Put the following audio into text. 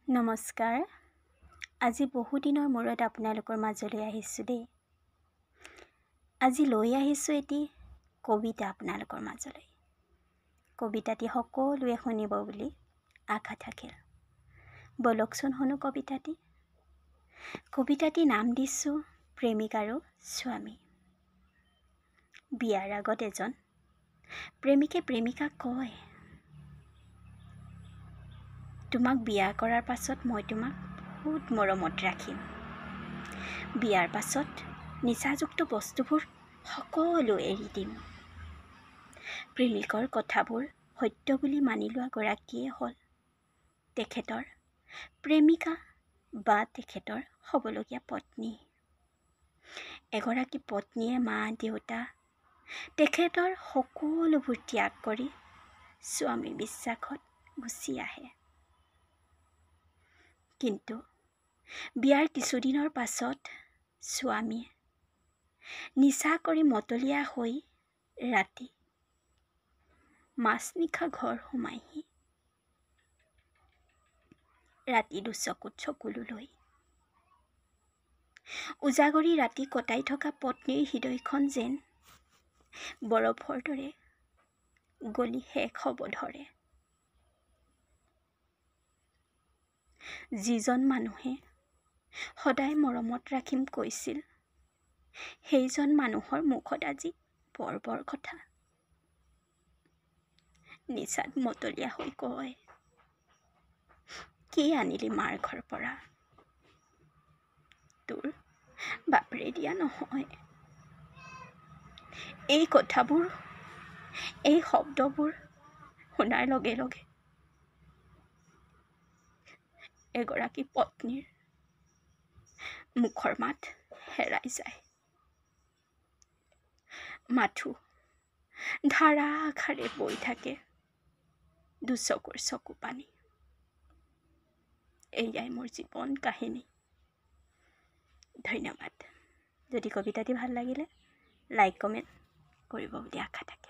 নমস্কাৰ। আজি বহুদিনৰ মূৰত আপোনালোকৰ মাজলৈ আহিছোঁ দেই। আজি লৈ আহিছোঁ এটি কবিতা আপোনালোকৰ মাজলৈ। কবিতাটি সকলোৱে শুনিব বুলি আশা থাকিল। বলকচোন শুনো কবিতাটি। কবিতাটি নাম দিছোঁ প্ৰেমিক আৰু স্বামী। বিয়াৰ আগত এজন প্ৰেমিকে প্ৰেমিকাক কয়, তোমাক বিয়া কৰাৰ পাছত মই তোমাক বহুত মৰমত ৰাখিম। বিয়াৰ পাছত নিচাযুক্ত বস্তুবোৰ সকলো এৰি দিম। প্ৰেমিকৰ কথাবোৰ সত্য বুলি মানি লোৱা গৰাকীয়ে হ'ল তেখেতৰ প্ৰেমিকা বা তেখেতৰ হ'বলগীয়া পত্নী। এগৰাকী পত্নীয়ে মা দেউতা তেখেতৰ সকলোবোৰ ত্যাগ কৰি স্বামীৰ বিশ্বাসত গুচি আহে। কিন্তু বিয়াৰ কিছুদিনৰ পাছত স্বামীয়ে নিচা কৰি মতলীয়া হৈ ৰাতি মাজনিশা ঘৰ সোমাইহি। ৰাতি দুচকুত চকুলো লৈ উজাগৰি ৰাতি কটাই থকা পত্নীৰ হৃদয়খন যেন বৰফৰ দৰে গলি শেষ হ'ব ধৰে। যিজন মানুহে সদায় মৰমত ৰাখিম কৈছিল, সেইজন মানুহৰ মুখত আজি বৰ বৰ কথা। নিচাত মতলীয়া হৈ কয়, কি আনিলি মাৰ ঘৰ পৰা? তোৰ বাপৰে দিয়া নহয়। এই কথাবোৰ, এই শব্দবোৰ শুনাৰ লগে লগে এগৰাকী পত্নীৰ মুখৰ মাত হেৰাই যায়। মাথো ধাৰাসাৰে বৈ থাকে দুচকুৰ চকু পানী। এয়াই মোৰ জীৱন কাহিনী। ধন্যবাদ। যদি কবিতাটি ভাল লাগিলে লাইক কমেণ্ট কৰিব বুলি আশা থাকে।